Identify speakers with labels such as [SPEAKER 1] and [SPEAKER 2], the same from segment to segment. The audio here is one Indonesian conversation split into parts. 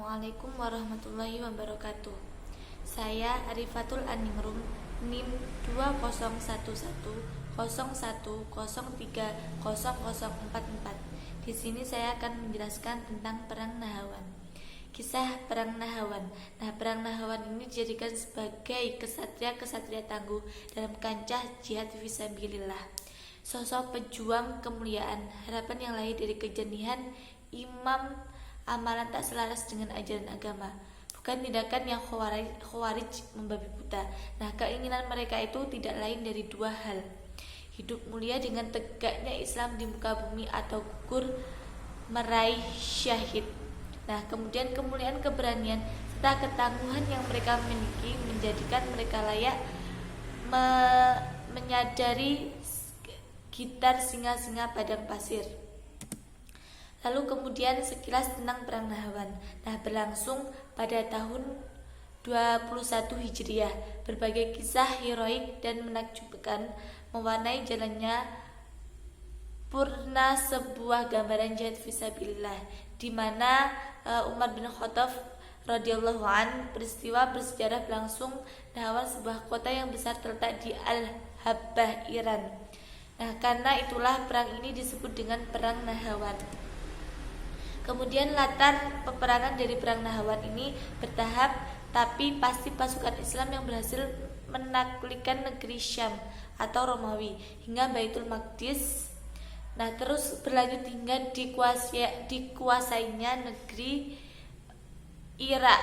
[SPEAKER 1] Assalamualaikum warahmatullahi wabarakatuh. Saya Arifatul Aningrum, NIM 201101030044. Di sini saya akan menjelaskan tentang Perang Nahawan. Kisah Perang Nahawan. Perang Nahawan ini dijadikan sebagai kesatria-kesatria tangguh dalam kancah jihad fisabilillah. Sosok pejuang kemuliaan, harapan yang lahir dari kejenihan imam, amalan tak selaras dengan ajaran agama, bukan tindakan yang khawarij membabi buta. Keinginan mereka itu tidak lain dari dua hal: hidup mulia dengan tegaknya Islam di muka bumi, atau gugur meraih syahid. Kemudian kemuliaan, keberanian, serta ketangguhan yang mereka miliki menjadikan mereka layak menyadari gitar singa-singa padang pasir. Lalu kemudian sekilas tentang Perang Nahawan. Berlangsung pada tahun 21 Hijriah. Berbagai kisah heroik dan menakjubkan mewarnai jalannya purna sebuah gambaran jihad fisabilillah, di mana Umar bin Khattab radhiyallahu an, peristiwa bersejarah berlangsung Nahawan, sebuah kota yang besar terletak di Al-Habbah, Iran. Karena itulah perang ini disebut dengan Perang Nahawan. Kemudian latar peperangan dari Perang Nahawan ini bertahap, tapi pasti pasukan Islam yang berhasil menaklukkan negeri Syam atau Romawi hingga Baitul Maqdis. Terus berlanjut hingga dikuasainya negeri Irak,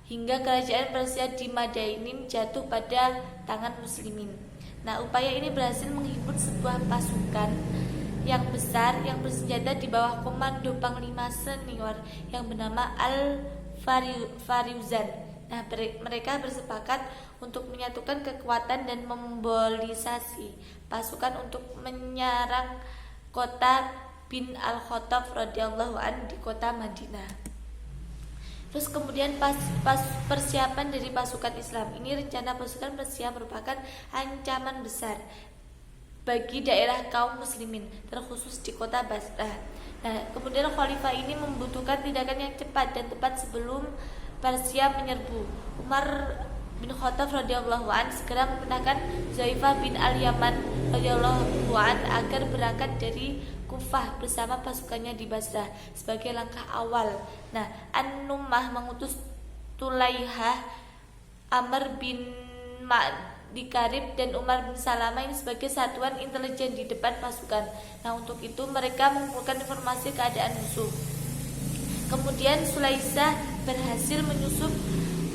[SPEAKER 1] hingga kerajaan Persia di Madainin jatuh pada tangan muslimin. Upaya ini berhasil menghimpun sebuah pasukan yang besar yang bersenjata di bawah komando panglima senior yang bernama Al-Fariuzan. Mereka bersepakat untuk menyatukan kekuatan dan memmobilisasi pasukan untuk menyerang kota bin Al-Khattab radhiyallahu an di kota Madinah. Terus kemudian persiapan dari pasukan Islam ini, rencana pasukan Persia merupakan ancaman besar bagi daerah kaum muslimin, terkhusus di kota Basrah. Kemudian khalifah ini membutuhkan tindakan yang cepat dan tepat sebelum Persia menyerbu. Umar bin Khattab radhiyallahu an segera memerintahkan Zaifah bin Al-Yaman radhiyallahu an agar berangkat dari Kufah bersama pasukannya di Basrah sebagai langkah awal. An-Nummah mengutus Tulaihah, Amr bin Ma'di Karib, dan Umar bin Salamah ini sebagai satuan intelijen di depan pasukan. Untuk itu mereka mengumpulkan informasi keadaan musuh. Kemudian Sulaisah berhasil menyusup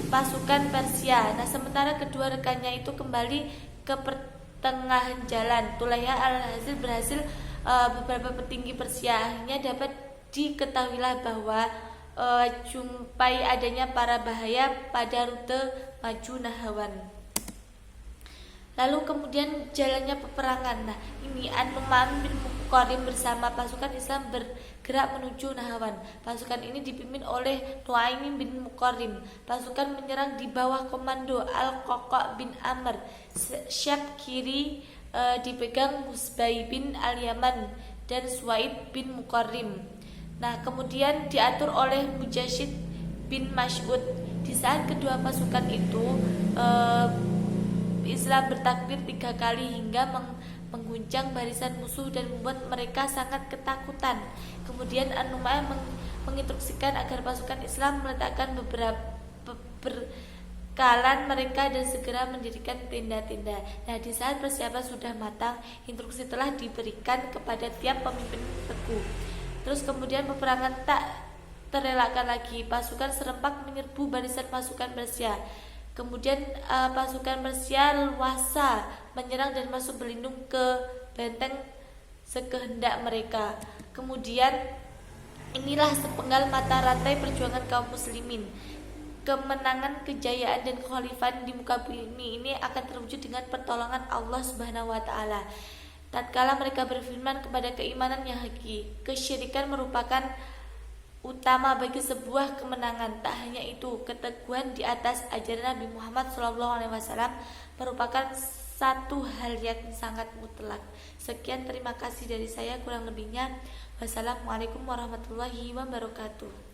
[SPEAKER 1] pasukan Persia. Sementara kedua rekannya itu kembali ke pertengahan jalan. Tulaihah al-Hazil berhasil beberapa petinggi Persia. Akhirnya dapat diketahuilah bahwa jumpai adanya para bahaya pada rute maju Nahawan. Lalu kemudian jalannya peperangan. Ini An-Nu'man bin Muqarrim bersama pasukan Islam bergerak menuju Nahawan. Pasukan ini dipimpin oleh Nu'aim bin Muqarrim. Pasukan menyerang di bawah komando Al-Qaqa bin Amr. Syab kiri dipegang Musbai bin Al-Yaman dan Suwaid bin Muqarrim. Kemudian diatur oleh Mujashid bin Mas'ud. Di saat kedua pasukan itu, Islam bertakbir 3 kali hingga mengguncang barisan musuh dan membuat mereka sangat ketakutan. Kemudian An-Nu'man menginstruksikan agar pasukan Islam meletakkan beberapa kalan mereka dan segera mendirikan tenda-tenda. Di saat persiapan sudah matang, instruksi telah diberikan kepada tiap pemimpin suku. Terus kemudian peperangan tak terelakkan lagi. Pasukan serempak menyerbu barisan pasukan Persia. Kemudian pasukan Persia leluasa menyerang dan masuk berlindung ke benteng sekehendak mereka. Kemudian inilah sepenggal mata rantai perjuangan kaum muslimin. Kemenangan, kejayaan, dan kekhalifahan di muka bumi ini akan terwujud dengan pertolongan Allah Subhanahu wa Ta'ala. Tatkala mereka berfirman kepada keimanan yang hakiki, kesyirikan merupakan utama bagi sebuah kemenangan. Tak hanya itu, keteguhan di atas ajaran Nabi Muhammad SAW merupakan satu hal yang sangat mutlak. Sekian, terima kasih dari saya. Kurang lebihnya, wassalamualaikum warahmatullahi wabarakatuh.